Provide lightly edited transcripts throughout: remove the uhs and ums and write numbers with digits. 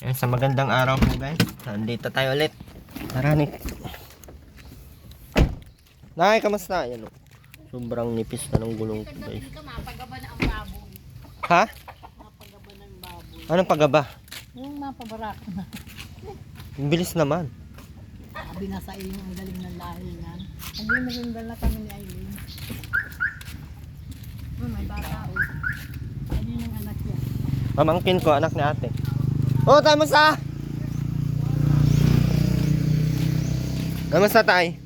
Ayan, sa magandang araw po guys. Nandito tayo ulit. Marami. Nay, kamusta? Ayan o. Sobrang nipis na ng gulong ko guys. Mapagaba na ang baboy. Ha? Mapagaba ng baboy. Anong pagaba? Yung mapabarak na. Ang bilis naman. Sabi na sa iyo ang galing ng lahi niyan. Hindi magandang na kami ni Aileen. Oh, may bata o. Ano yung anak niya? Pamangkin ko, anak ni ate. Oh, kamusta? Kamusta tay?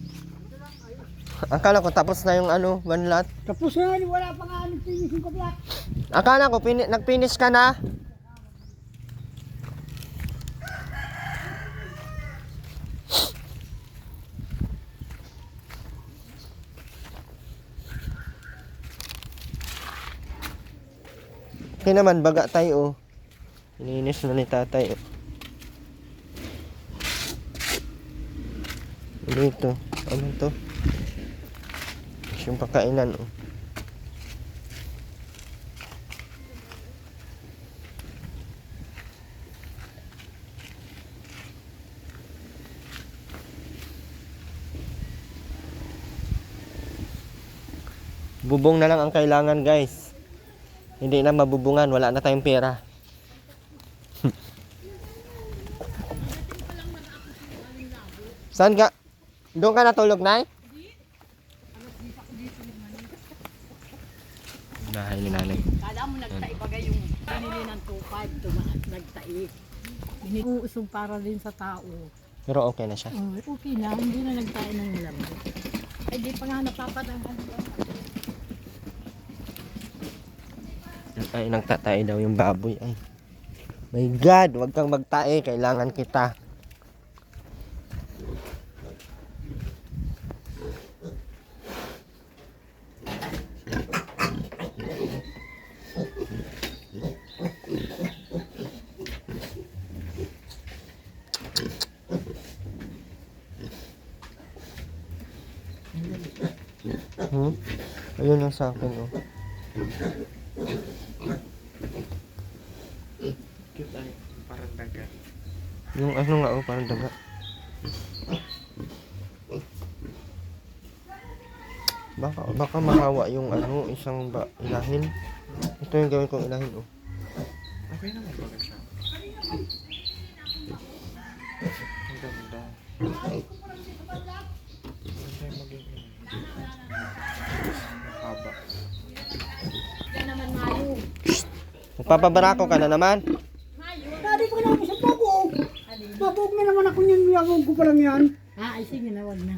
Akala ko tapos na yung ano, one lot. Tapos na, wala pa nga anong finish yung kabla. Akala ko nag-finish ka na. Okay naman, baga tayo. Ininis na ni tatay. Dito. Ano to? Yung pagkainan. Bubong na lang ang kailangan guys. Hindi na mabubungan, wala na tayong pera. Saan ka? Doon ka natulog, Nay? Bahay ni nanay. Kala mo nagtai bagay yung binili ng 2.5 tumaas nagtai. Iniuusong para din sa tao. Pero okay na siya. Okay na, hindi na nagtai ng lamig. Ay di pa nga napapatanggal. Ay, nagtatay daw yung baboy. Ay. My God, wag kang magtae. Kailangan kita. Ayun lang sa akin, oh. Cute ay, parang daga. Yung ano nga, oh, parang daga. Baka mahawa yung ano, isang ilahin. Ito yung gawin kong ilahin, oh. Okay naman baga siya. Ang ganda. Ganda yung maging mahaba. Yan naman mayo. Magpapabarako ka na naman. Dati pa naman sa babog. Babog na naman ako niyan. Yawag ko pa lang yan. Ay sige na, wag na.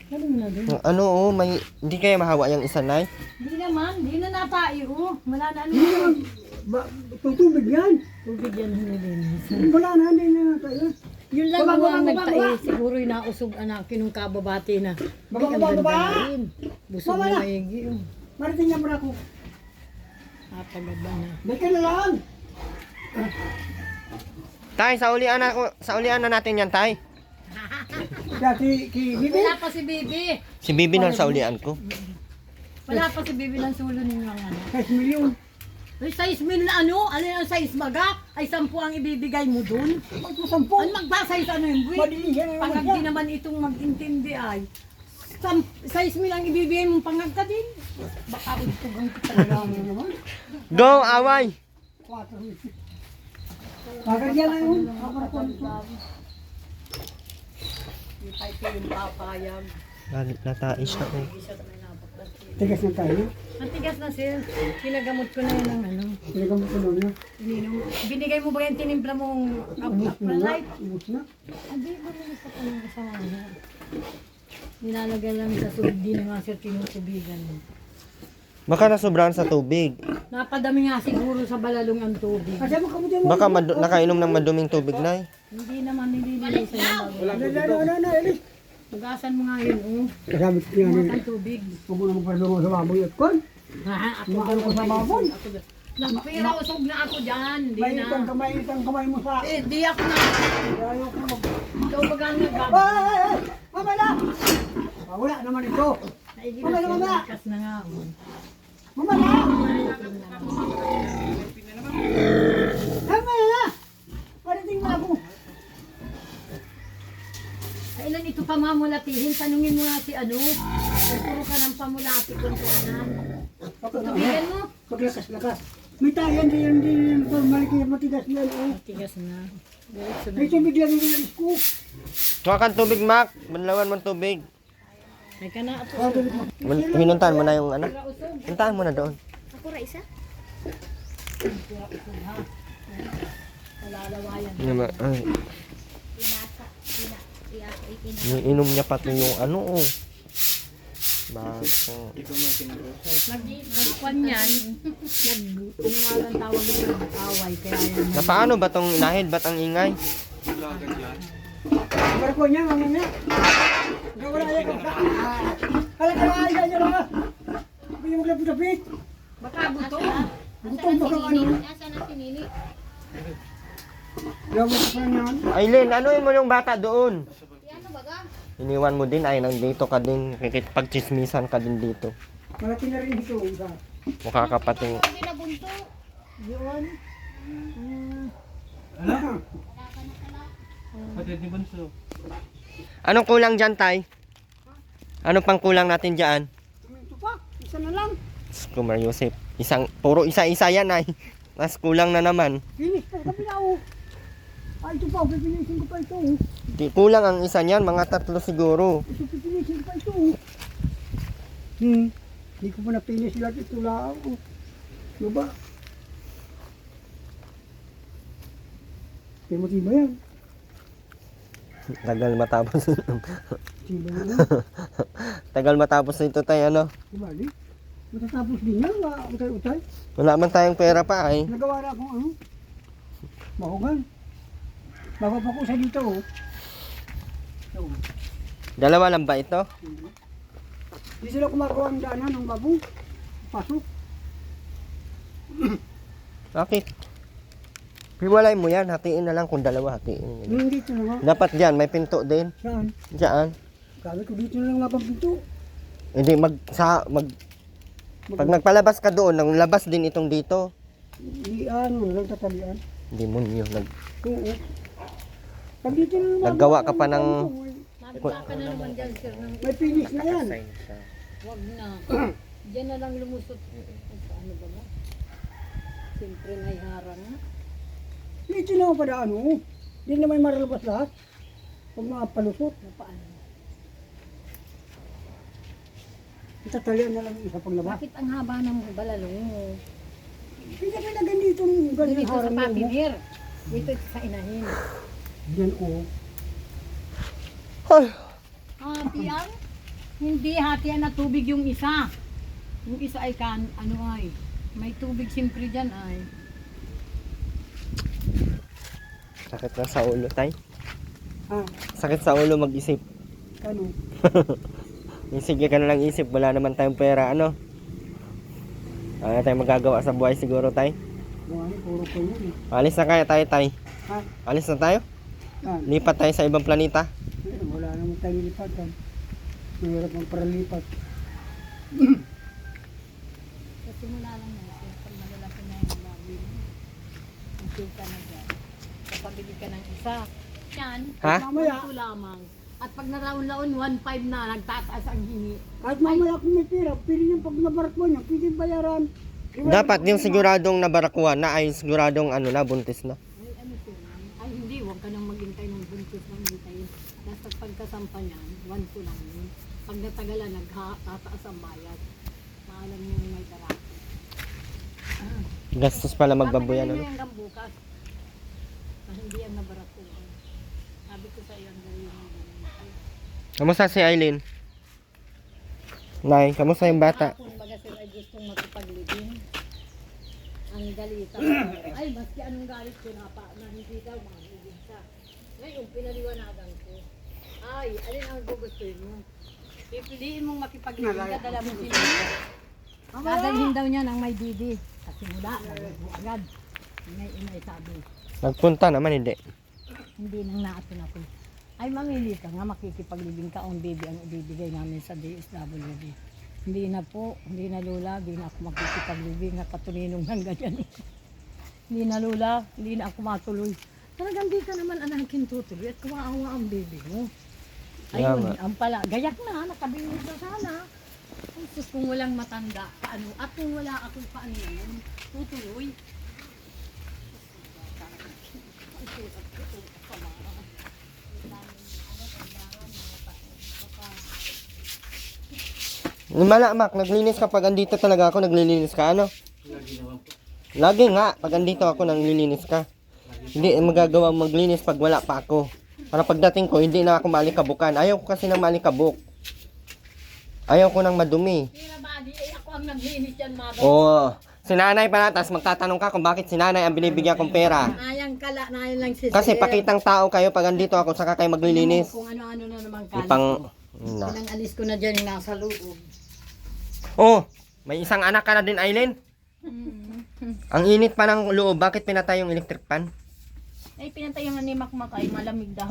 Ano na din? Yung ano, oh, may, hindi kaya mahawa yung isa, Nay? Hindi naman, hindi na natai oh. Wala na ano. Hindi naman. Tutubig yan. Tubig yan hinilinis. Wala na. Hindi na tayo. Yun lang Baba, ang baba, nagtai. baba. Siguro yung nausog anak kinong kababati na. Baba, Ay, ang baba, ganda baba. na rin. Busog Baba na na. maigi oh. Marating niya muna ako. Napagaba na. Balik na lang. Tay, sa ulian na natin yan, Tay. Dati Bibi. Wala pa si Bibi. Si Bibi na sa ulian ko. Wala pa si Bibi ng sulo ninyo ang ano. 6 milyon. Ay, 6 mil na ano? Ano yung 6 baga? Ay, 10 ang ibibigay mo dun? Pag masampo. Ano magbasa sa ano yung buwi? Madili yan naman Pangag siya. din naman itong mag-intindi ay. 6 mil ang ibibigay mong pangag ka din. Baka ugtugang ko talaga. Ano naman? Go, away! 4 milyon. Kagagyan na yun. Kaparakon ito. Hindi tayo yung papayag. Natai siya, oh. Tigas na tayo. Matigas na sir. Kinagamot ko na yun ng ano. Talagang mo tulong niya. Ininom. Binigay mo ba yung tinimpla mong Ubus na nga. light? Ubus na. Hindi ko na sa kanyang kasama niya. Nilalagay lang sa tubig. Di na nga sir tinutubigan mo. Baka nasobrahan sa tubig. Napadami nga siguro sa balalong ang tubig. Kasi mo kamutin mo. Baka nakainom ng maduming tubig, Nay. Hindi naman nililinis sa iyo. Wala. Elis. Tugasan mo nga yun, oh. Kasabit ko yan. Tumakan tubig. Huwag mo naman palaro sa baboy at kon. Ha, ako Mahal ko sa baboy. Nagpira usog na ako dyan. Di May na. itang kamay mo sa... Eh, di ako na. Ayaw ko mag... Ikaw baga nagbab. Ay! Mama na! Wala naman ito. Naigilas Mama, mama. kas na nga. Oh. Mama na! Mama na! pamamulatihin, tanungin mo nga si ano. Kung puro ka ng pamulati kung kanan. Tubigan mo. Paglakas-lakas. May tayan din yung malaki matigas yan. Oh. Tigas na. Diretso na. May tubig lang yung alis ko. Tuwa kang tubig, Mac. Banlawan mo tubig. May kana ato. Ah, tubig mo. Hinuntahan mo na yung ano. Hinuntahan mo na doon. Ako ra isa? Kalalawayan. Ay, iniinom niya pati yung ano, oh. Baso. Nagkwan yan. Ano nga lang tawag yun? Away. Kaya yan. Na paano ba tong inahid? Ba't ang ingay? Para ko niya, mamaya. Wala yan. Hala ka na ayun niya ba? Hindi mo lapit-lapit. Baka buto. Gutom baka ano. Nasa na si Nini? Gawin ko lang yan. Aileen, anuin mo yung bata doon? Yan ano baga? Iniwan mo din, ay nandito ka din. Pagchismisan ka din dito. Malaki na rin ito. Isa. Mukha ka pating... Hindi na bunto. Yun. Anong kulang dyan, Tay? Ano pang kulang natin dyan? Ito pa. Isa na lang. Kumar Yusef. Puro isa-isa yan ay. Mas kulang na naman. Finish pa sa kabila oh. Ito pa. Pipinisin ko pa ito. Di, kulang ang isa niyan, mga 3 siguro. Pipinisin ko pa ito. Hindi ko pa na-finish lahat ito lang. Ano ba? Timo-timo yan. Tagal matapos. Timo na yan. Tagal matapos nito, Tay, ano? Ibalik. Matatapos din yan. Utay-utay. Wala man tayong pera pa ay. Nagawa na akong ano. Makugan. Bago pa ko sa dito oh. So, Dalawa lang ba ito? di sila kumagawa ng daanan ng babong. Pasok. Bakit? Hiwalay mo yan, hatiin na lang kung dalawa, hatiin. Yung dito na nga. Dapat dyan, may pinto din. Saan? Diyan. Sabi ko dito na lang mapapinto. Hindi, pag nagpalabas ka doon, nang labas din itong dito. Iyan, walang tatalian. Hindi mo nyo. Oo. Pag dito na lang Naggawa ka pa ng... Mabita ka na naman dyan, sir. May finish na yan. Huwag na. Diyan na lang lumusot. Ano ba ba? Siyempre may harang na. Dito na ako pa na ano. Di na may maralabas lahat. Pag mga palusot. Paano? Itatalian na lang isa paglabas. Bakit ang haba ng balalong mo? Pinagalagan dito ng ganyan Dito sa harang mo. papinir. Dito sa inahin. Yan oh. Ay, Hatian? Hindi hatian na tubig yung isa. Yung isa ay ano ay. May tubig siyempre dyan ay. sakit na sa ulo, Tay. Ah, Sakit sa ulo mag-isip. ano? Sige ka na lang isip, wala naman tayong pera, ano? Wala tayong magagawa sa buhay siguro, Tay. Buhay, puro ko yun eh. Alis na kaya tayo, Tay. Ha? Alis na tayo? Ah, Lipat tayo sa ibang planeta. wala naman tayo lipatan. Mahirap ang paralipat. Sa simula lang natin, pag malalaki na yung baboy mo, ang kita na dyan. Kapabili ka ng isa, yan, Ha? Mamaya, ito lamang. At pag naraon-laon, 1.5 na, nagtataas ang hingi. kahit mamaya kung may pera, pili niyang pag nabarak mo niya, pili bayaran. Dapat yung siguradong nabarakuan na ay siguradong ano na, buntis na. Ay, ano sir, ay hindi, huwag ka nang maghintay ng buntis ng hintayin. Basta pagkasampa niyan, 1 to lang yun. Pag natagalan, nagtataas ang bayad. Maalam niyo may darako. Gastos pala magbaboyan, ano? Tatagalan niyo hanggang bukas. Hindi yan nabarakuan. Sabi ko sa iyo, ang gawin mo. Kamusta si Aileen? Nay, kamusta yung bata? Kung baga sila ay gustong makipaglibing, ang galita. Ay, maski anong galit ko na hindi daw makiligin siya. Ngayon, pinaliwanagan ko. Ay, alin ang gugustuhin mo? Pipiliin mong makipaglibing ka, dala mo sila. Dadalhin daw niya ng may didi. Kasi mula, nagbubo agad. Inay sabi. Nagpunta naman, hindi. Hindi nang naatin ako. Ay, mamili ka nga, makikipaglibing ka ang baby ang ibibigay namin sa DSWD. Hindi na po, hindi na lula, hindi na ako makikipaglibing at katuninong ng ganyan. Hindi na lula, hindi na ako matuloy. Talagang di ka naman anakin tutuloy at kawawa ang baby mo. Kaya Ayun, nga. ang pala. Gayak na, nakabingit na sana. Ay, sus, kung walang matanda, paano? At kung wala ako, paano yun? Tutuloy. Mala, Mac, naglinis ka pag andito talaga ako, naglilinis ka, ano? Lagi nga, pag andito ako, naglilinis ka. Hindi magagawa maglinis pag wala pa ako. Para pagdating ko, hindi na ako malikabukan. Ayaw ko kasi ng malikabok. Ayaw ko ng madumi. Tira ba, di ay ako ang naglinis yan, mga Oo. Si nanay pa na, tapos magtatanong ka kung bakit si nanay ang binibigyan kong pera. Nayang kala, nayang lang si Kasi Sir. pakitang tao kayo pag andito ako, saka kayo maglilinis. Kung ano-ano na naman kalit Ipang... ko. Na. Pinang-alis ko na dyan yung nasa loob. Oh, may isang anak ka na din, Aileen. Ang init pa ng loob, bakit pinatay yung electric pan? Ay, pinatay yung ni Makmak ay malamig daw.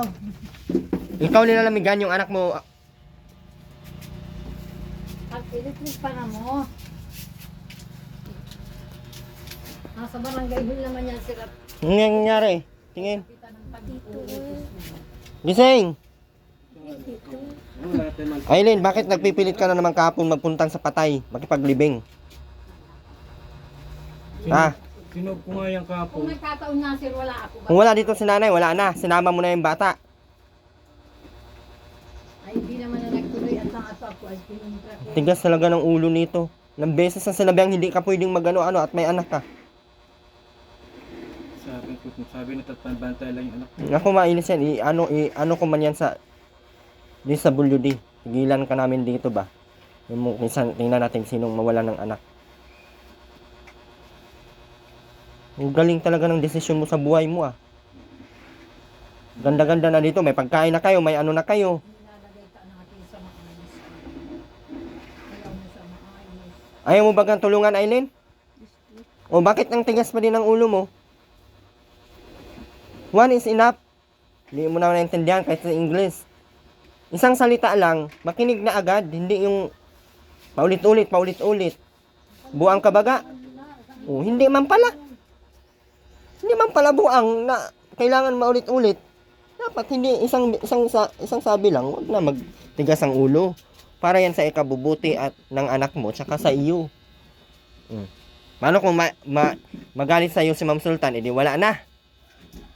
Ikaw nilalamigan yung anak mo. At electric pa na mo. Nasa barangay hall naman yan sila. Ano nangyari? Tingin. Kita ng pag Gising! Aileen, bakit nagpipilit ka na naman kahapon magpuntang sa patay? Makipaglibing. Ha? Sinog ko nga yung Kung kapon. nagkataon nga sir, wala ako. Kung wala dito si nanay, wala na. Sinama mo na yung bata. Ay, hindi naman na nagtuloy at ang ato ako ay pinuntra ko. Tigas talaga ng ulo nito. Ilang beses na sinabihan hindi ka pwedeng magano-ano at may anak ka. Sabi na tatpambantay lang yung anak. Ako mainis yan. I-ano ko man yan sa DSWD. Tigilan ka namin dito ba? Yung minsan, tingnan natin sinong mawala ng anak. Ang galing talaga ng desisyon mo sa buhay mo ah. Ganda-ganda na dito. May pagkain na kayo, may ano na kayo. Nilalagay ka natin sa maayos. Ayaw na sa maayos. Ayaw mo bagang tulungan, Aileen? O bakit ang tigas pa din ng ulo mo? One is enough. Hindi mo na naintindihan kahit sa English. Isang salita lang, makinig na agad, hindi yung paulit-ulit. Buang ka baga? Oh, hindi man pala. Hindi man pala buang na kailangan maulit-ulit. Dapat hindi isang sabi lang, huwag na magtigas ang ulo. Para yan sa ikabubuti at ng anak mo tsaka sa iyo. Paano kung magalit sa iyo si Ma'am Sultan, edi wala na.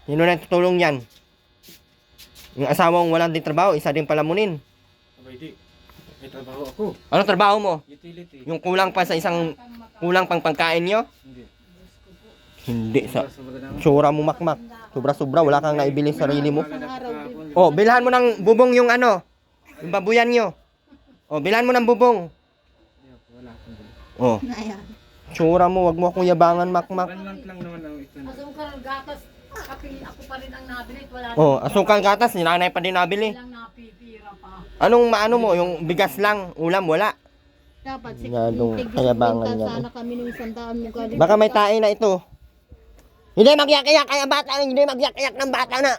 Sino na tutulong yan? Yung asawang walang din trabaho, isa din palamunin. Abay di. May trabaho ako. Ano trabaho mo? Utility. Yung kulang pa sa kulang pang pangkain nyo? Hindi. Hindi sa Sobra na. tsura mo makmak. Sobra-sobra, wala kang naibili sa sarili mo. Kahapon. Oh, bilhan mo ng bubong yung ano, yung babuyan nyo. Oh, bilhan mo ng bubong. Wala akong bili. Oh, Ayan. tsura mo, wag mo akong yabangan makmak. 1 month lang naman ang ito. Asukal, gatas, kape, ako pa rin ang nabili. Wala Oh, asukal gatas, ni nanay pa din nabili. lang napipira pa. Anong maano mo, yung bigas lang, ulam, wala. Dapat Ganong kayabangan yan, sana kami nung isang taon mo galing. Baka may tae na ito. Hindi magyak-iyak kaya bata, hindi magyak-iyak ng bata na.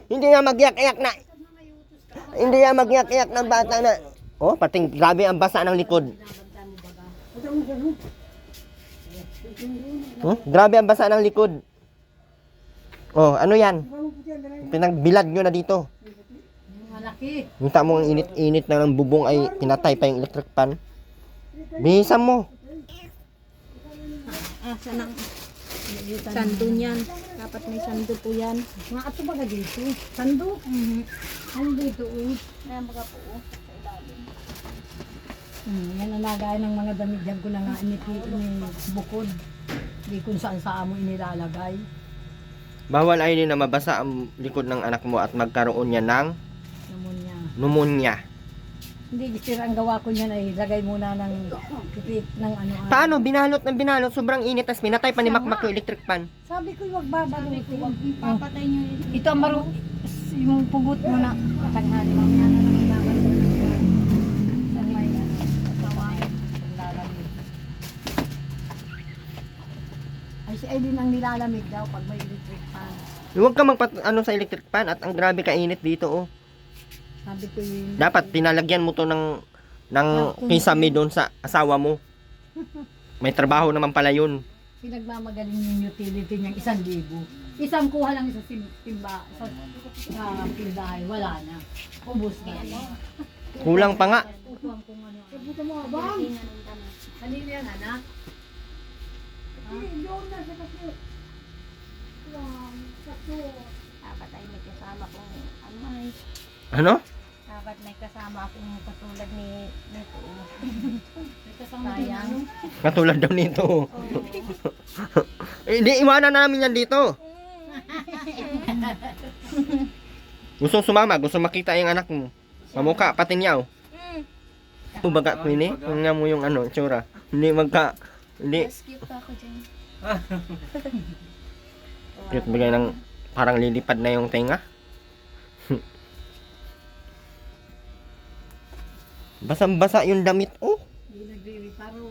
Hindi nga magyak-iyak na. Hindi nga magyak-iyak ng bata na. Oh, pating grabe ang basa ng likod. Grabe ang basa ng likod. Oh, ano yan? Pinagbilad nyo na dito. Malaki. Kita mo ang init-init na ng bubong ay pinatay pa yung electric pan. Bihisan mo. Saan ang sando niyan? Dapat may sando po yan. Mga ato baga dito. Sando. Ano dito? Ayan baga po. Sa ilalim. Yan ang lagay ng mga damit dyan ko na nga ini bukod. Di kung saan saan mo inilalagay. Bawal ay na mabasa ang likod ng anak mo at magkaroon niya ng Namun niya. pneumonia. Hindi, sir, ang gawa ko niyan ay lagay muna ng pipit ng ano. Paano? Binalot ng binalot. Sobrang init. Tapos pinatay pa ni Makmak yung electric pan. Sabi ko, wag babalutin. Papatay niyo yun. Ito ang baro, yung pugot mo na katanghali. Mamaya na lang ilaban ko ng sa may kasawain. Lalamig. Ay, si Aileen ang nilalamig daw pag may electric fan. Huwag ka ano sa electric pan at ang grabe kainit dito oh. Sabi ko yun. Dapat tinalagyan mo to ng kisame doon sa asawa mo. May trabaho naman pala yun. Pinagmamagaling yung utility niyang 1,000. Isang kuha lang sa timba, sa tindahan, wala na. Ubus na. Kulang pa nga. Kukuhan kung ano. Buta mo, abang! Kanina yan, anak? Dapat ay may kasama kong amay. Ano? Dapat may kasama akong katulad ni nito. May kasama din, Sayang. ano? Katulad daw nito. Eh, di iwanan na namin yan dito. Gusto sumama, gusto makita yung anak mo. Pamukha, patinyaw. Baga ko ini, tingnan mo yung ano, itsura. Hindi hindi. Mas cute pa ako dyan. Cute bagay ng parang lilipad na yung tenga. Basang-basa yung damit. Oh. Hindi nagre-reparo.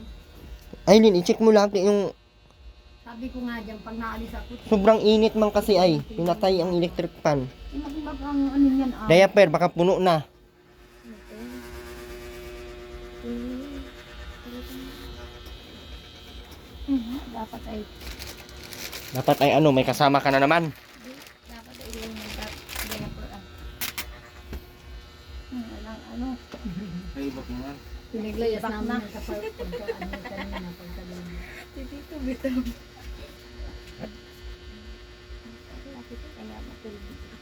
Ay, Lin, i-check mo lagi yung Sabi ko nga dyan, pag naalis ako, sobrang init man kasi ay. Pinatay ang electric fan. mag ang ano yan, Diaper, baka puno na. Dapat ay Dapat ay ano, may kasama ka na naman. dapat ay yung nagdala. Walang ano. Ay, iba ko nga. pinaglayas namin sa pagka kanina, pagkaganyan. Dito bitaw. Bakit kaya matulog dito?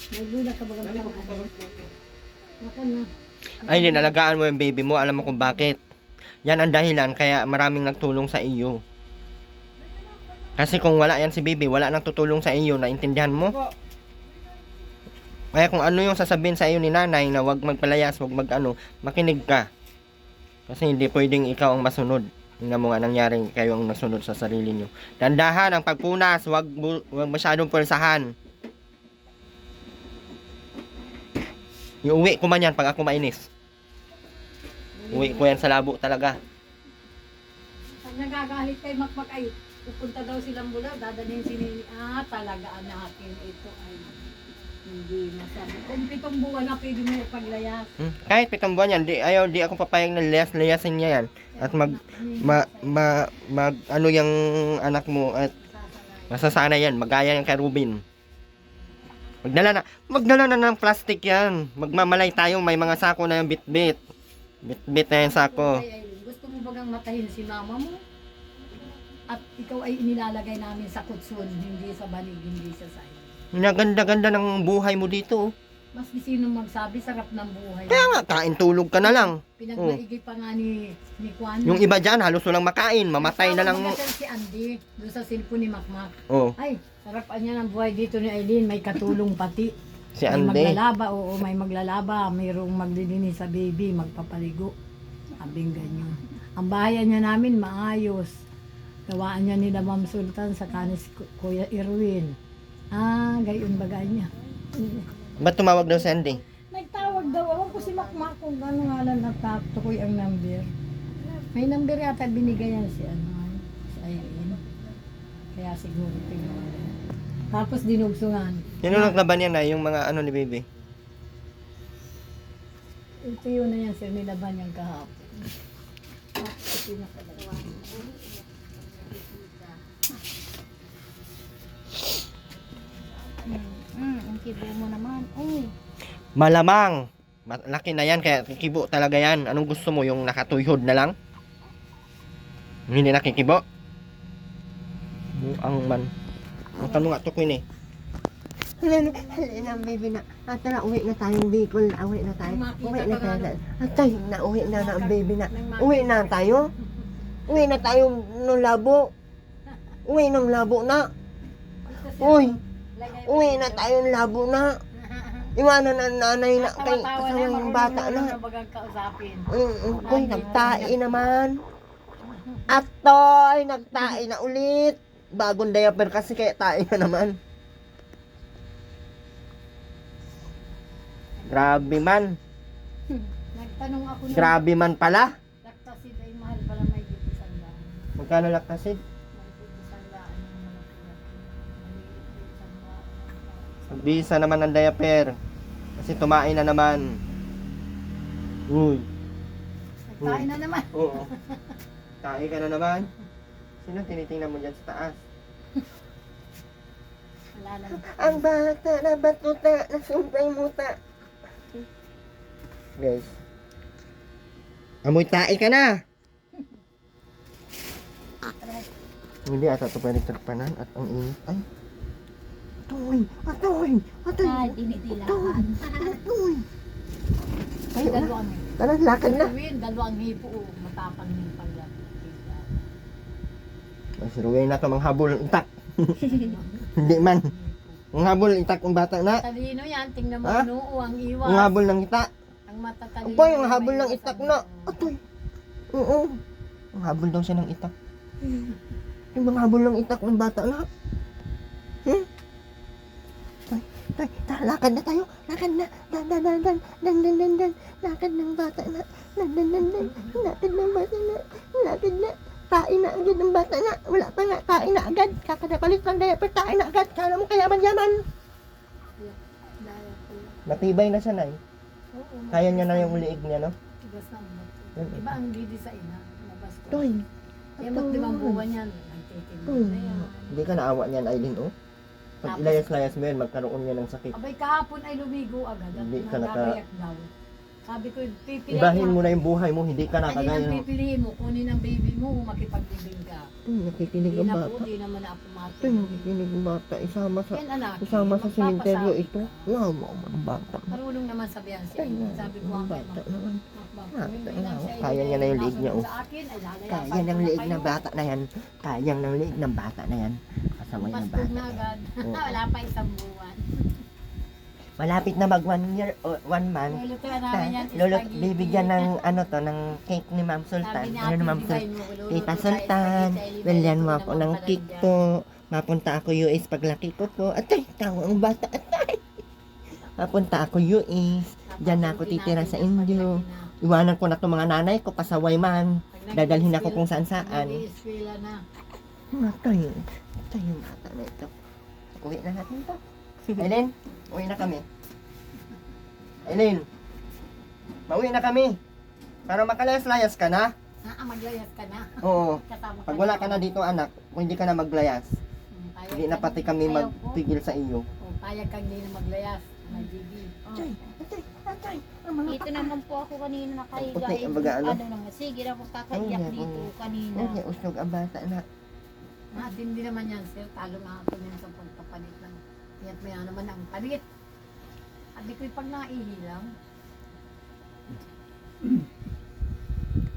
Nagulat ka baga ng ano. Naka na. Ay, Lin, alagaan mo yung baby mo. Alam mo kung bakit. Yan ang dahilan kaya maraming nagtulong sa iyo. Kasi kung wala yan si baby, wala nang tutulong sa iyo. Naintindihan mo? Kaya kung ano yung sasabihin sa iyo ni nanay na wag magpalayas, wag mag-ano, makinig ka. Kasi hindi pwedeng ikaw ang masunod. Tingnan mo nga nangyari, kayo ang nasunod sa sarili nyo. Dandahan ang pagpunas, wag masyadong pulsahan. Iuwi ko man yan pag ako mainis. Uwi ko yan sa labo talaga. Pag nagagalit kay Makmak ay pupunta daw silang Bulaw, dadalhin si Nini. Talaga aнаkin ito ay hindi masabi. Kung 7 buwan na pwede mo paglayas. Kahit 7 buwan yan, di ako papayag na layasin niya yan. At ano yung anak mo at masasanay yan, magaya yan kay Rubin. Magdala na ng plastic yan. Magmamalay tayong may mga sako na yung bit-bit. Bit-bit na yung sako. Ay, gusto mo bagang matahin si mama mo? At ikaw ay inilalagay namin sa kutsun, hindi sa banig, hindi sa sayo. Ganda-ganda ng buhay mo dito. Mas sino magsabi, sarap ng buhay. Kaya nga, kain tulog ka na lang. Pinagmaigi pa nga ni Kwan. Yung iba dyan, halos walang makain. Mamatay na lang. Nagtawag si Andy, doon sa cellphone ni Makmak. Oh, Ay, sarap niya ng buhay dito ni Aileen, may katulong pati. si May Andy. maglalaba, oo, may maglalaba, mayroong maglilinis sa baby, magpapaligo. Abing ganyan. Ang bahayan niya namin, maayos. Gawaan niya nila Ma'am Sultan sa kanis Kuya Irwin. Gayon bagay niya. Ba't tumawag daw si Andy? Nagtawag daw, awan ko si Makmak kung gano'ng ngalan nagtatukoy ang number. May number yata binigay yan si Irene. Kaya siguro tinawag. Tapos dinugsungan. Sino naglaban yan na yung mga ano ni baby? Ito yun na yan, sir, nilaban niyang kahapon. Ito yung nakalawa. Ang kibo mo naman. Uy. Malamang. Laki na yan, kaya kikibo talaga yan. Anong gusto mo? Yung nakatuyhod na lang? Hindi nakikibo? Ang man. Ang tanong nga to, Queen eh. Halina, baby na. Tara, uwi na tayong Bicol. Uwi na tayo. Uwi na tayo. Atay, uwi na ang baby na. Uwi na tayo. Uwi na tayo ng labo. Uwi ng labo na. Uy, uwi na tayo ng labo na. Iwanan ang nanay na kay kasama yung bata na. Bagang kausapin. Uy, nagtae naman. Atoy, nagtae na ulit. Bagong diaper kasi kaya tayo na naman. Grabe man. Nagtanong ako na. Grabe man pala. Lactasid ay mahal pala may giti sandaan. Magkano lactasid? May giti sandaan yung mga pinag. Pagbisa naman ng diaper. Kasi tumain na naman. Uy. Nagtae na naman. Oo. Tae ka na naman. Sino tinitingnan mo dyan sa taas? Wala naman. Ang bata na batuta, nasumpay muta. Guys. Amoy tae ka na! Hindi ata ito pwede trpanan at ang init. Ay, Atoy, atoy, atoy, Ay, dinidilaan. atoy. Ay, Dalawang tara, lakad na. dalawang hipo. Matapang yung pala. ay si Ruel na ito manghabol ng itak. Hindi man. Manghabol ng itak ng bata na. Talino yan, tingnan mo, Ha? noo, ang iwas. Manghabol ng itak. Ang matatalino. Aba, yung habol may ng iwas itak ang- na. Atoy. Oo. Manghabol daw siya ng itak. Yung manghabol ng itak ng bata na. Tay, lakad na tayo. Lakad na. Dan. Lakad ng bata na. Dan. Lakad ng bata na. Lakad na. Tain na agad ng bata na. Wala pa nga. Tain na agad. Kakadapalit ng diaper. Tain na agad. Kala mo kayaman-yaman. Matibay na siya na eh. Oo, Kaya niya na yung liig niya, no? tigas na ang bato. Iba ang didi sa ina. Labas ko. Toy. Eh, mag-limang buwan yan. Nagtitindig na yan. Hindi ka naawa niyan, Aileen, oh. Pag ilayas-layas mo yan, magkaroon niya ng sakit. Abay, kahapon ay lumigo agad. At Hindi ka nagkakayak daw. Sabi ko, pipiliin Ibahin mo na yung buhay mo, hindi ka Ano nakagaya ang ng... pipiliin mo? Kunin ang baby mo o makipaglibing ka? Nakikinig Hindi ang na bata. po, di naman na ako mati. Nakikinig ang bata. Isama sa... Yan anak, Isama sa sementeryo magpapasabi ito. ka. Wow, ang bata. Marunong naman sabihan siya. Sabi ko Ang ang bata naman. Kaya niya na yung liig niya, oh. Sa akin, ay lalayapan Kaya ng ko na liig kayo. ng bata na yan. Kaya ng liig ng bata na yan. Kasama ng Pastog bata. na agad. Oo. Wala pa isang buwan. Malapit na mag 1 year o 1 month. Lulutuan namin yan. Lolo, spaghetti. bibigyan ng ano to, ng cake ni Ma'am Sultan. Sabi ni Ano Ate, ni Ma'am bigay Sultan? mo, luluto Tita tayo Sultan, spaghetti. bilhan mo Hindi ako naman ng pala cake dyan. po. Mapunta ako US paglaki ko po. Atay, tawa ang bata, atay. Mapunta ako US. Diyan na ako titira sa Indio. Iwanan ko na to mga nanay ko, pasaway man. Dadalhin ako kung saan-saan. Nag-i-eskwela na. Atay, atay yung bata na ito. Uwi na natin to. Aileen, uwi na kami. Aileen, mauwi na kami. Para makalayas-layas ka na. Maglayas ka na. Oo. Kasama Pag wala ka na dito anak, kung hindi ka na maglayas, Payag hindi na ka pati kami Ayaw ko. magpigil sa iyo. O, payag kang hindi na maglayas. Nag-GB. Atay, atay, atay. Ang mga Dito naman po ako kanina nakahiga. Puti, ang baga, ano? naman. Sige na ako kakaiyak Ay, dito kanina. Ay, usog ang bata na. Matindi naman yan, sir. Talo nga ako yan sa pagpapalit ng kaya't maya naman ang palit. At di ko'y pag naihilang.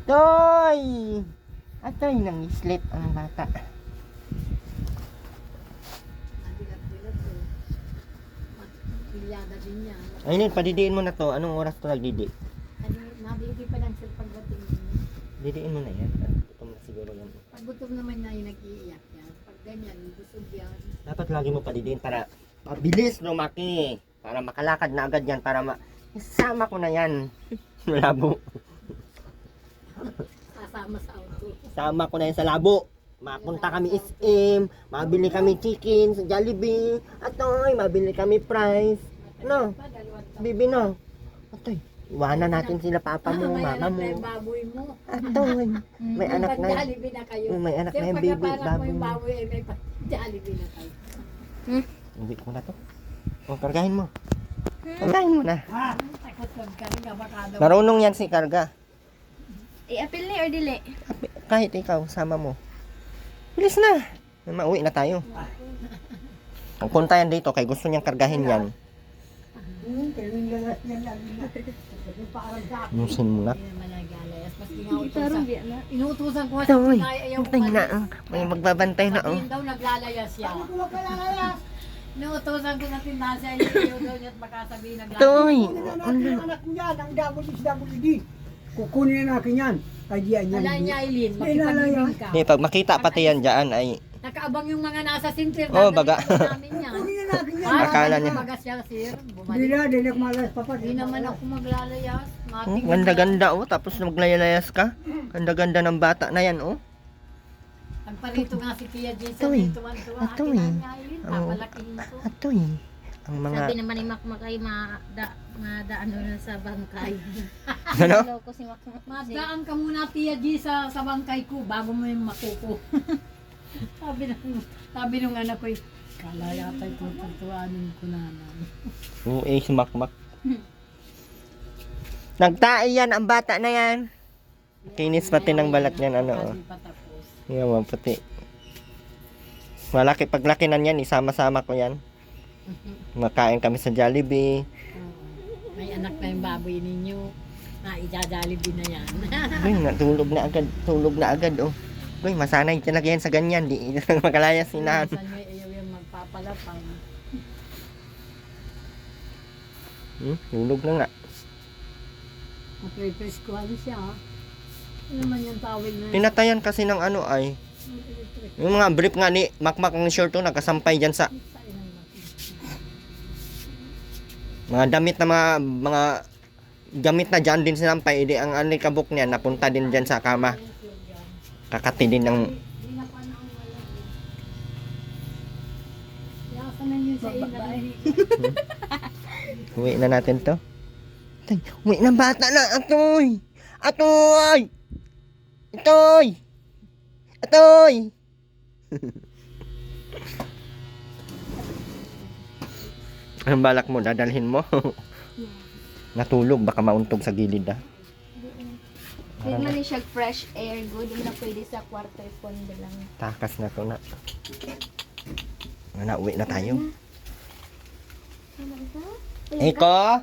Toy! Atay, nangislit ang bata. Nabilat-bilat ko. Pilyada din yan. Aileen, padidiin mo na to. Anong oras to nagdidi? Nabigay pa lang sir pagdating. Didiin mo na yan. Gutom na siguro yan. Pag gutom naman na yung nag-iiyak yan. Pag ganyan, busog yan. Dapat lagi mo padidiin para mabilis lumaki. Para makalakad na agad yan. Para isama ko na yan. Labo. Kasama sa auto. Sama ko na yan sa labo. Mapunta kami SM. Mabili kami chicken sa Jollibee. Atoy, mabili kami fries. No, bibi no. Atoy, iwanan natin sila papa mo, May mama anak mo. na yung baboy mo. Atoy, may anak na. Pag-Jollibee na kayo. May anak na Sir, yung pag baby, napanak mo baboy yung mo. baboy, ay may pag-Jollibee na kayo. Hindi ko na to. O, kargahin mo. Kargahin mo na. Takot ka rin, baka daw. Marunong yan si Karga. I-appeal ni or dili? Kahit ikaw, sama mo. Bilis na. Mauwi na tayo. Ang punta yan dito, kay gusto niyang kargahin yan. Nusin mo na. Hindi naman nag-alayas. Maski nga Hindi parang utusan. di na. Inutusan ko nga Ito, uy. ay ayaw Antay na, may magbabantay na, oh. Sabihin daw naglalayas siya. Inutusan ko na tindahan siya. Ayaw daw niya at makasabihin naglalayas. Toy, Ang anak niya, ang WD. Kukunin na natin yan. Kaya yan. Wala niya Eileen, May lalayas. makipaglibing ka. Hindi, pag makita pati yan dyan ay... Nakaabang yung mga nasa sinter. Oh, baga. Namin yan. Kukunin na natin yan. Akala niya. Baga siya, sir. Hindi Bumalik. na, hindi na kumalas pa pa. Hindi naman ako maglalayas. Oh, ganda-ganda oh, tapos maglayas ka. Ganda-ganda ng bata na yan oh. Ang parito nga si Tia Jason Atoy. dito, tuwa-tuwa. Atoy. Akin na niya Eileen, Oo. papalakihin ko. Atoy, Ang Sabi mga, naman ni Makmak ay ano na sa bangkay. ano? Loko si Makmak. Magdaan ka muna, Tia G, sa bangkay ko bago mo yung makuko. sabi nung anak ko, kala yata tututuanin ko naman. Oo, si Makmak. Nagtae yan, ang bata na yan. Kinis pati ng balat niyan, ano. Hindi pa tapos. Yan, mga puti. Malaki, paglaki na yan, isama-sama ko yan. Makain kami sa Jollibee. May anak na yung baboy ninyo. Idadalibin na yan. Uy, natulog na agad. Tulog na agad, oh. Uy, masanay talaga yan sa ganyan. Di makalaya sinahan. Minsan may ayaw yung magpapalapang. Tulog na nga. Magre-preskuhan siya. Ano naman yung tawag na yun? Tinatayan kasi ng ano ay. Yung mga brief nga ni Makmak ng short to, nakasampay dyan sa mga damit na mga gamit na dyan din sinampay. Hindi ang alikabok niya, napunta din dyan sa kama. Kakati din ng... Yaka na yun sa ilalim. Uwi na natin to. Tay, uwi ng bata na. Atoy! Atoy! Atoy! Atoy! Anong balak mo? Dadalhin mo? Natulog, baka mauntog sa gilid ah. Hindi man ni siya fresh air good. Hindi na pwede sa quarter pondo lang. Takas na to na. Uwi na tayo. Eko?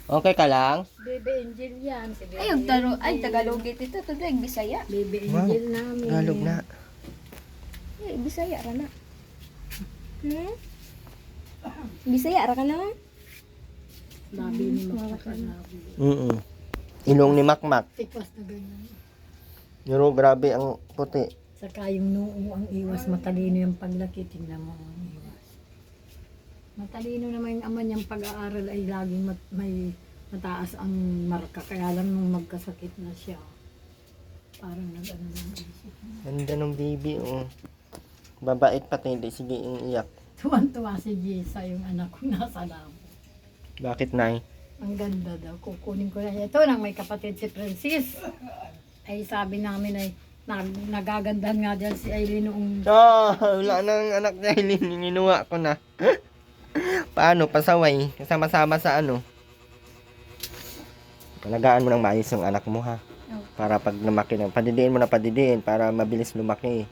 Okay ka lang? Baby Angel yan. Si Baby Ay, yung Tagalogit ito. Ito yung Bisaya. Baby Wow, Angel namin. Galog na. Ay, Bisaya ra na. Bisaya ra ka na? Babi ni Makakanabi. Ilong ni Makmak. Tikwas na ganyan. Pero grabe ang puti. Saka yung noo ang iwas, matalino yung paglaki, tingnan mo ang iwas. Matalino naman yung ama niyang pag-aaral ay laging may mataas ang marka, kaya lang nung magkasakit na siya, parang nag-ano ng isip. Ganda ng baby, oh. Babait pati, hindi sige iyak. Tuwan-tuwa si Jessa, yung anak ko nasa labo. Bakit, Nay? Ang ganda daw, kukunin ko na. Ito nang may kapatid si Francis. Ay sabi namin ay nagagandahan nga dyan si Aileen noong Wala nang anak niya, ninuha ko na. Paano? Pasaway. Kasama-sama sa ano. Alagaan mo ng maayos yung anak mo, ha? Para pag lumaki na, padidiin mo na padidiin para mabilis lumaki.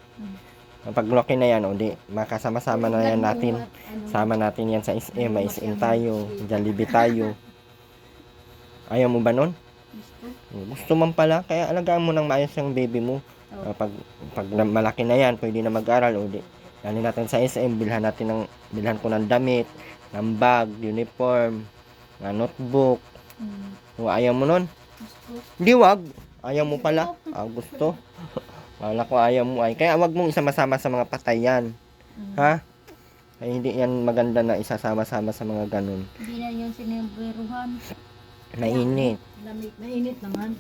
Pag lumaki na yan, o di, makasama-sama na yan natin. Sama natin yan sa SM, may SM tayo, Jollibee tayo. Ayaw mo ba nun? Gusto man pala, kaya alagaan mo ng maayos yung baby mo. Pag malaki na yan, pwede na mag-aral, o di, dali natin sa SM, bilhan ko ng damit, ng bag, uniform, ng notebook. O, ayaw mo nun? Hindi, wag. Ayaw mo pala. Gusto. Wala ko ayaw mo ay. Kaya wag mong isama-sama sa mga patayan. Ha? Ay hindi yan maganda na isasama-sama sa mga ganun. Hindi na yung sinibiruhan. Mainit. lamig. Mainit naman.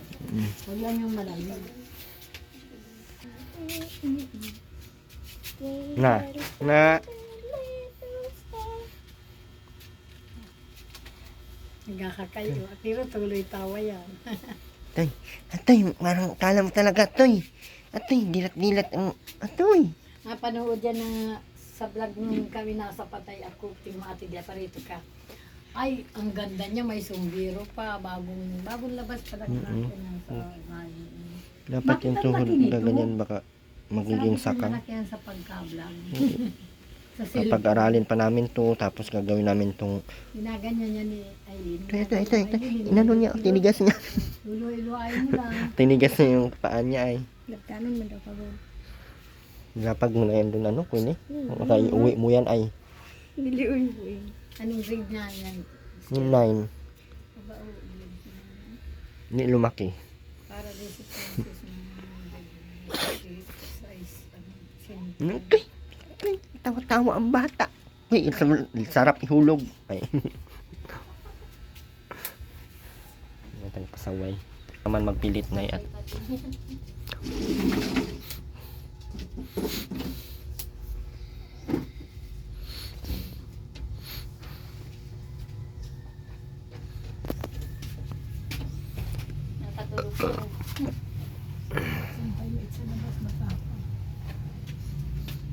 Huwag lang yung malamig. Na. Nagkakakayo. Pero tuloy tawa yan. Atoy, parang kala mo talaga, Atoy. Atoy, dilat-dilat ang Atoy. Napanood yan na sa vlog nung kami nasa patay ako, Timati Dia parito ka. Ay, ang ganda niya, may sumbiro pa, bagong labas pa lang natin sa Dapat Bakit yung ang tuhod laki nito? na ganyan baka magiging sakang. Malaki yan sa pagka-vlog. Sa silip. Pag-aralin pa namin to, tapos gagawin namin tong Ginaganyan niya ni Aileen. ito. Inano niya, tinigas niya. Lulo-iluayin mo lang. Tinigas niya yung paa niya ay. Nagkanon mo daw ka ba? Lapag mo na yan doon, ano, Queen eh. Okay, uwi mo yan ay. Niliuy-uy. Anong grade niya yan? Yung 9. Hindi lumaki. Para din si Francis ng size. Okay. Tawa-tawa ang bata. Uy, sarap ihulog. Ay. Natin pasaway. Naman magpilit na at Sampay sa labas matapa.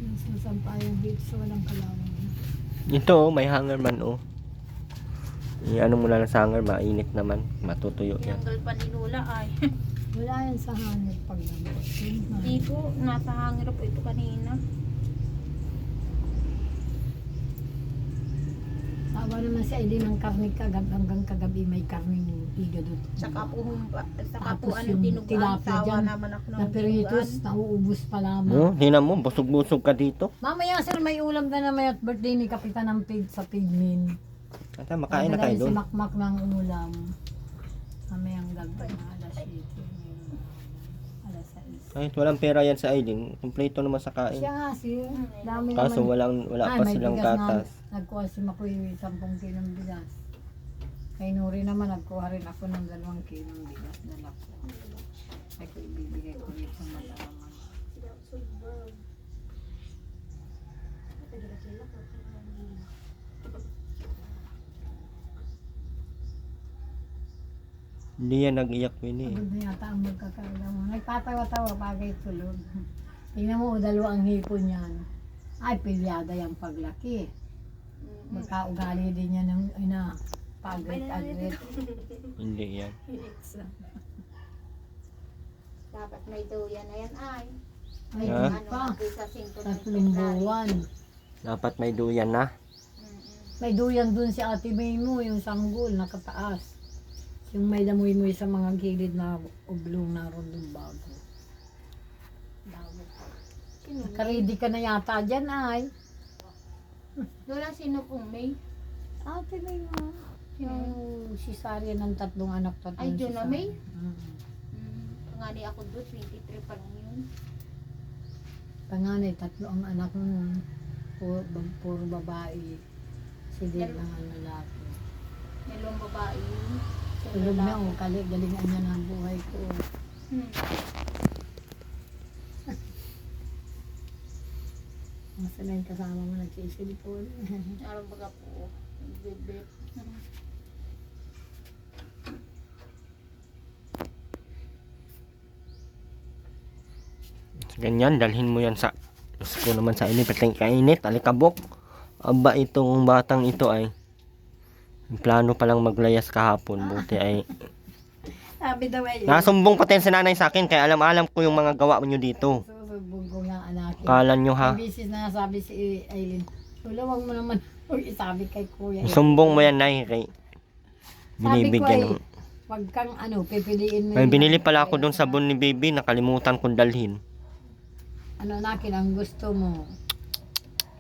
Yung sasampayang dito sa walang kalawang. Ito oh, may hanger man oh. Ano mo na lang sa hanger, mainit naman. Matutuyo yan. Tinanggal pa ni Lola ay. Wala yan sa hangit pag nabot. Dito, nasa hangin po ito kanina. Sawa naman si Aileen ng karne hanggang kagabi may karning higado. Saka po Tapos ano yung tinugaan. tilapia Tawa dyan, naman ako ng na peritos, nauubos pa lamang. Oh, tingnan mo, busog-busog ka dito. Mamaya sir, may ulam ka na may at birthday ni Kapitan ng Pig sa Pigmin. Ata, makain na tayo Si doon. Makmak ng ulam. Mamayang gabi na alas 7. Alas 6. Kahit walang pera yan sa Aileen, kumpleto naman sa kain. Siya nga sir, dami Kaso naman. wala pa may silang bigas gatas. Na, nagkuha si Makoy 10 kilong bigas. Kay Nuri naman, nagkuha rin ako ng 2 kilong bigas na lako. Ay ko ibibigay ko ulit sa malalaman. Hindi yan nag-iyak Winnie. Pagod na yata ang magkakalaman. Nagpatawa-tawa bagay tulog. Tingnan mo, 2 ang hipon yan. Ay, pilyada yung paglaki. Magkaugali din yan ng ina. Pagrit-agrit. Hindi yan. Dapat may duyan na yan ay. Ay, Ha? ano pa. Sa 5 ng 3 buwan. Dapat may duyan na. May duyan dun si Ate May mo, yung sanggol, nakataas. Yung may damoy-moy sa mga gilid na oblong na ron ng bago. Nakaready ka na yata dyan ay. Lola, sino pong may? Ate May mo. Yung cesarean ng 3 anak, 3 Ay, Juna May? Mm. Pangani ako doon, 23 pa lang yun. Panganay, 3 ang anak mo. Puro babae. Si Dave lang ang lalaki. Dalawang babae yun. Tulog na ako, galingan niya ng buhay ko. Masala yung kasama mo nagsisilipon. Araw baga po. Bibip. Ganyan, dalhin mo yan sa gusto naman sa init, patay kainit, alikabok. Aba, itong batang ito ay plano palang maglayas kahapon, buti ay Sabi daw ay, nasumbong pati si nanay sa akin, kaya alam ko yung mga gawa mo nyo dito. susubog ko nga anak. Kala nyo ha, Ang bisis na sabi si Aileen, Lola, wag mo naman isabi kay kuya. sumbong mo yan nay, kay Sabi ko ay, binibigyan ng... wag kang pipiliin mo. May yung- binili pala ako doon sabon ni baby, nakalimutan kong dalhin. Ano nakin ang gusto mo?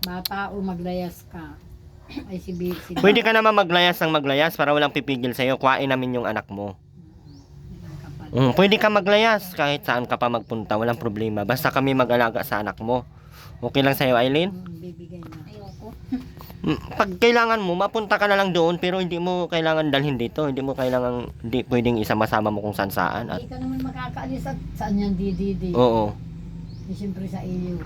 Bata o maglayas ka? Ay si Pwede ka naman maglayas ng maglayas para walang pipigil sa'yo, kuhain namin yung anak mo. Pwede ka maglayas kahit saan ka pa magpunta, walang problema. Basta kami mag-alaga sa anak mo. Okay lang sa'yo, Aileen? Bibigay na. Ayoko. Pag kailangan mo, mapunta ka na lang doon, pero hindi mo kailangan dalhin dito. Hindi pwedeng isama-sama mo kung saan-saan. At, Hindi ka naman makakaalis at saan yan dididi. oo. Eh, siyempre sa iyo.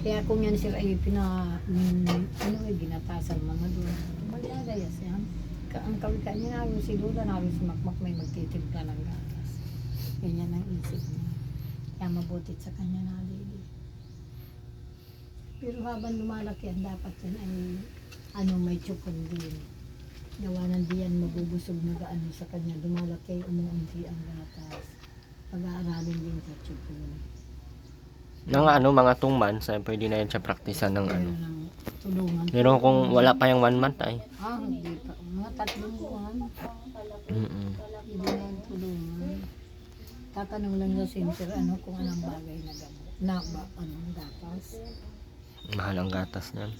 Kaya kung yan sir ay ginatasan mga doon. Maglayas yan. Ang kawika niya naroon si Lola, naroon si Makmak may magtitimpla ng gatas. Ganyan ang isip niya. Kaya mabutit sa kanya na didi. Pero habang lumalaki yan, dapat yan ay may tsukon din. Gawa ng diyan mabubusog na gaano sa kanya. Lumalaki, umuunti ang gatas. Pag-aaralin din sa tsukon. Mga mga 2 months, ay pwede na yan siya praktisan ng ano. Ng tulungan. Pero kung wala pa yung 1 month ay. Hindi pa. Mga 3 buwan. Mm-mm. Hindi na yung tulungan. Tatanong lang sa center kung anong bagay na gamot. Gatas. Mahal ang gatas niyan.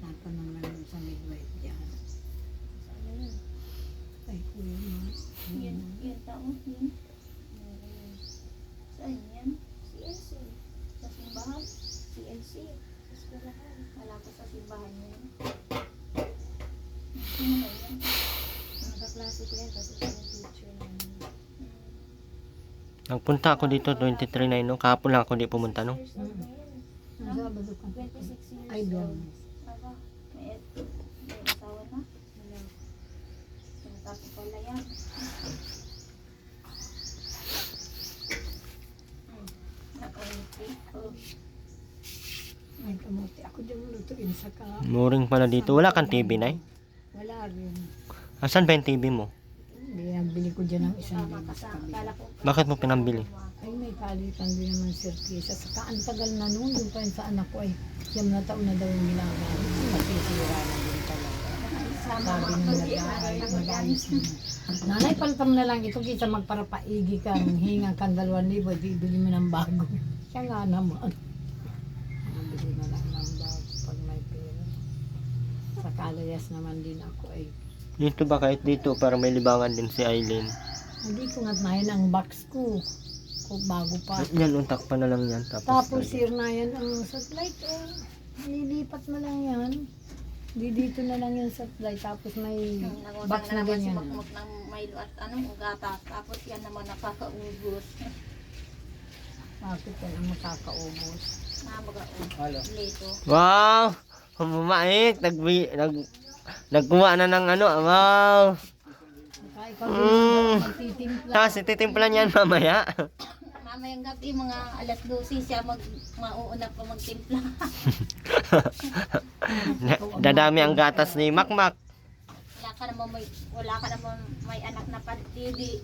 Tatanong lang sa midwife dyan. Ay, kuya mo. Yan taon yun. Saan yan? CNC. Sa simbahan? CNC. Sa eskwelahan. Wala ko sa simbahan yun. Sino ba yan? Nakaklase ko yan kasi siya yung teacher namin. Nagpunta ako dito 23 na no. Kahapon lang ako di pumunta no. Ang Sabado ka. 26 years Ay, doon. old. Aba, may asawa na. Wala. Natapos pala yan. lutuin sa ka. Muring pala dito. Wala kang TV, Nay? Wala rin. Asan ba yung TV mo? Bili ko dyan ng isang libo sa kabila. Bakit mo pinambili? Ay, may palitan din naman surprise. Saka ang tagal na noon, yung pa yun sa anak ko ay siyam na taon na daw yung ginagamit. Masisira na din talaga. Sabi nung nag-ayos na. Nanay, palitan mo na lang ito kaysa magparapaigi kang hingang kang 2,000, di bili mo ng bago. Siya nga naman. Bili na lang ng bago pag may pera. Sa kalayas naman din ako ay. Dito ba kahit dito para may libangan din si Aileen? Hindi ko nga nahin ang box ko. Kung bago pa. Yan, untak pa na lang yan. Tapos sir na yan ang satellite. Nilipat mo lang yan. Di dito na lang yung satellite. Tapos may box na naman si ganyan. Makmak ng Milo at gatas. Tapos yan naman nakakaubos. Bakit yan ang makakaubos? Halo. Lito. Wow! Humumait. Nagkuha na ng ano. Wow! Kaya ikaw din magtitimpla. Tapos ititimplan yan mamaya. Mamayang gabi, mga alas 12 siya mauuna pa magtimpla. Dadami ang gatas ni Makmak. Wala ka naman may anak na pantidi.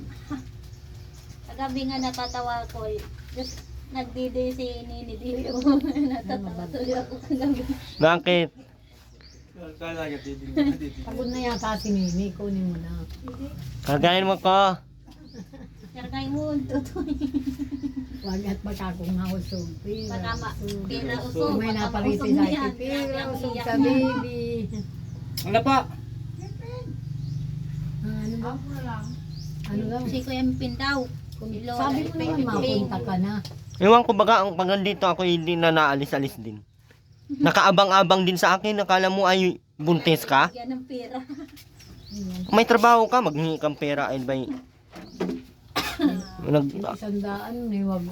Kagabi nga natatawa ko. Just nagdidi si Nini Dio. Natatawa tuloy ako kagabi. Bakit? Kala ka titignan. Pagod na yata si Mimi. Kunin mo na. Kagayin mo ko. Kargay mo, tutoy. Wag at makakong mausog. Baka pera So, usog. may baka napariti mausog sa yan. akin. Pira, usog Iyak sa na. baby. Ano pa? Ano ba? Ano lang? Si Kuya Mpin daw. Sabi mo naman mapunta ka na. Ewan ko baga, ang pag dito ako hindi na naalis-alis din. Nakaabang-abang din sa akin. Nakala mo ay buntis ka? Yan ang pera. Kung may trabaho ka, maghingi kang pera. Ay ba Isandaan, wag.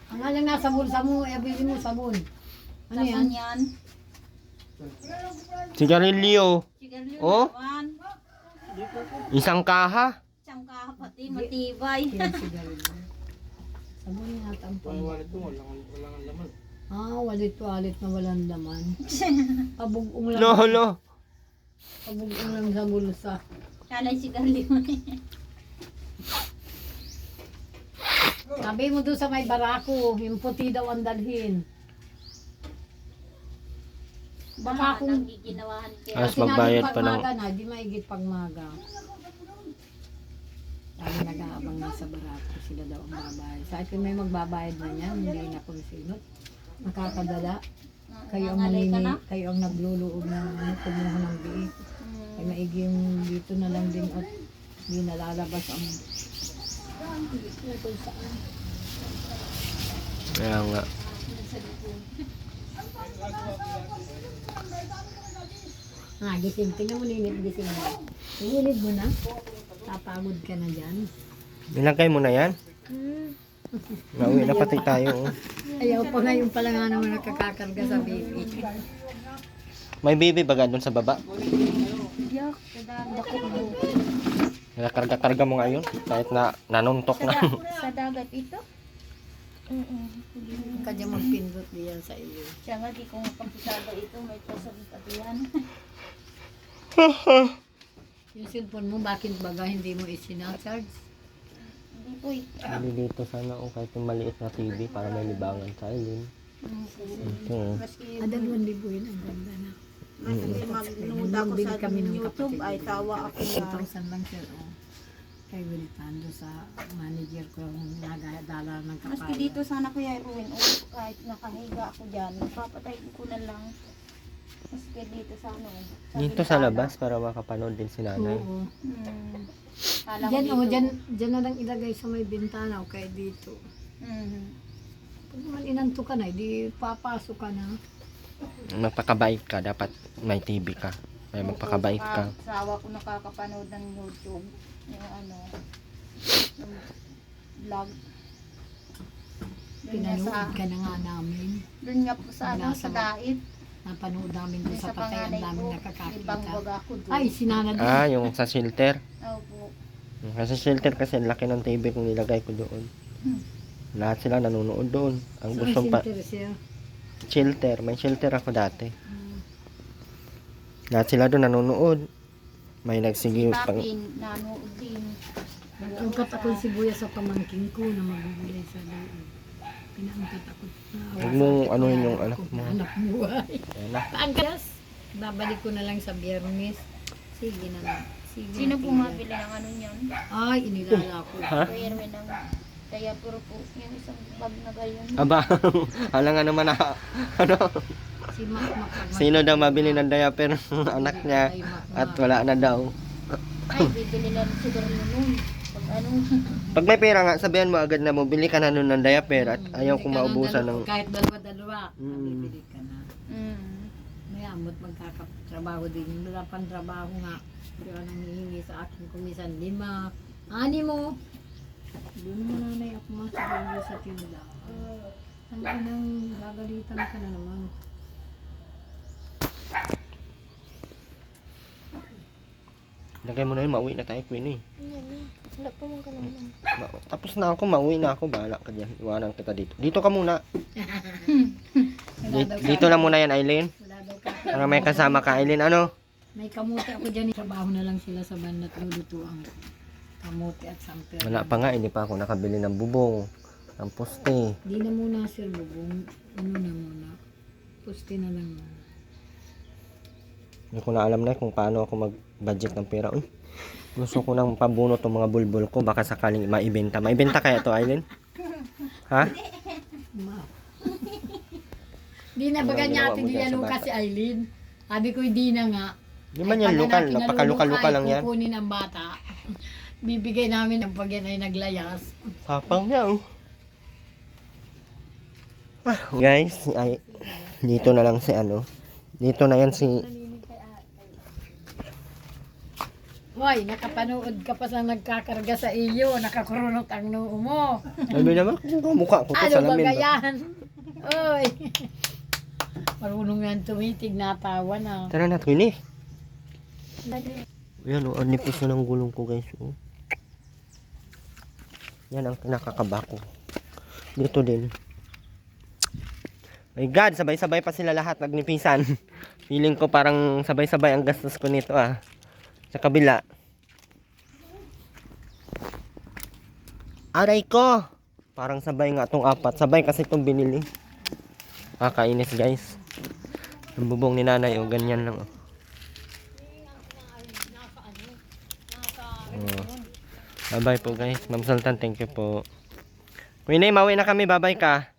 Ang alang nasa bulsa mo, ibili mo sabon. Ano yan? Sabon yan. sigarilyo. Sigarilyo Oh? naman. Isang kaha. Siyang kapati, matibay. Yan, sigarilyo. Sabon yata ang pang. Walit mo, walang laman. Walit-walit na walang laman. Pabugong lang. Lolo. Pabugong lang sa bulsa. Kalay sigarilyo. Sabi mo doon sa may barako, yung puti daw ang dalhin. Baka kung ginawahan kaya. As magbayad pa ng... pagmaga na, di maigit pagmaga. Sabi nag-aabang na sa barako, sila daw ang babayad. Sa akin may magbabayad na yan, hindi na kung sino. Nakakadala. Kayo ang manini, kayo ang nagluluog na kumuha ng biik. Kaya maiging dito na lang din at hindi nalalabas ang kung saan. Kaya nga. Gising. Tingnan mo linit, gising mo. Linit mo na. Tapagod ka na dyan. Nilagay mo na yan? Nauwi na pati tayo. Oh. Ayaw pa ngayon pala nga naman nakakakarga sa baby. May baby baga doon sa baba? Yak, dakot mo. Nakakarga-karga mo ngayon kahit na nanuntok na. Sa dagat ito? Kaya magpindot diyan sa iyo. Siya nga, di ko kapitado ito. May pasabi pa diyan. Yung cellphone mo, bakit baga hindi mo isinacharge? Hindi po eh. Hindi dito sana o kahit yung maliit na TV para may libangan sa Eileen. Ito. Adal 1,000 yun, ang ganda na. Magnuda ko Bili sa kami ng YouTube kapatid. ay tawa ako na 2,000 lang sir. Oh. Kay Wiltando sa manager ko yung nagadala ng Maski kapaya. dito sana Kuya Erwin. O kahit nakahiga ako dyan. Papatay ko na lang. Maski dito sa ano. Dito sa labas para makapanood din si nanay. Oo. Kala ko Diyan, dito. oh, diyan na lang ilagay sa may bintana o kaya dito. Pag naman inanto ka na, di papasok ka na. Magpakabait ka, dapat may TV ka. May magpakabait ka. Sawa ko nakakapanood ng YouTube. Yung ano. Yung vlog. Doon nga sa, Pinanood ka na nga namin. doon nga po sa ano, sa dait. Napanood namin doon Doon sa patay, ang panganay daming ko. nakakakita. Ibang baga ko doon. Ay, sinana din. Ah, yung sa shelter. Opo. Kasi shelter kasi laki ng TV kung nilagay ko doon. Lahat sila nanonood doon. Ang Sa gusto pa center siya. shelter, may shelter ako dati. Lahat sila doon nanonood. May Si nagsige pang... Papi, nanood din. Nagangkat ako yung sibuyas sa pamangkin ko na magbibigay sa doon. Pinaangkat ako. Huwag mong anuhin yung anak mo. Anak buhay. Ayan na. Paangkas. Babalik ko na lang sa biyernes. Sige na lang. Sige Sino na, bumabili ng ano niyan? Ay, inilala ko. Ha? Kuya Erwin ng kaya puro po yung isang bag na gayon. Aba, alam nga naman na, ano, Si Mac. sino daw mabili ng diaper ng anak niya at wala na daw. Ay, bibili lang siguro nun. Pag ano, Pag may pera nga, sabihan mo agad na mo, bili ka na nun ng diaper at ayaw kong maubusan ng... Kahit dalawa-dalawa. Mm. Bibili ka na. mm, Mayamot magkakatrabaho din. Wala pang trabaho nga. Hindi ka nang hihingi sa akin kung minsan 5. Ani mo. Doon mo nanay ako masabi sa tinda. Ang inang gagalitan ka na naman. Lagay mo na yun, mauwi na tayo, Queenie. wala pa mong kalaman. Tapos na ako, mauwi na ako, bahala ka dyan. Iwanan kita dito. Dito ka muna. Dito lang muna yan, Aileen. Wala daw ka. Para may kasama ka, Aileen. Ano? May kamote ako dyan. Trabaho na lang sila sa banat lulutuan. Kamote at samper. Wala pa nga, hindi pa ako nakabili ng bubong. Ng poste. Di na muna sir bubong. Ano na muna. Puste na lang muna. Hindi ko na alam na kung paano ako mag-budget ng pera. Uy, gusto ko nang pabuno itong mga bulbul ko. Baka sakaling maibenta. Maibenta kaya to, Aileen? Ha? Ma. Di na baga Ano niya ginawa ate mo di dyan yan sa luka bata? si Aileen. Sabi ko di na nga. Di man yan lokal. Napakaluka-luka lang yan. Kukunin ang bata. Bibigay namin ang pag yan ay naglayas. Sapang niya, oh. Guys, ay, dito na lang si ano. Dito na yan si... Hoy, nakapanood ka pa sa nagkakarga sa iyo. Nakakurunot ang noo mo. Sabi naman, kung mukha ko to sa Ano ba lamin. gayan? Oy. Marunong yan tumitig, natawa na. Tara na, Queenie. Yan, oh, nipis na ng gulong ko, guys. Oh. Yan ang kinakakaba ko. Dito din. My God, sabay-sabay pa sila lahat nagnipisan. Feeling ko parang sabay-sabay ang gastos ko nito, ah. Sa kabila. Aray ko! Parang sabay nga itong 4. Sabay kasi itong binili. Kakainis, guys. Ang bubong ni nanay, oh, ganyan lang, oh. Bye-bye po, guys. Ma'am Sultan, thank you po. Queenie, mauwi na kami. Bye-bye ka.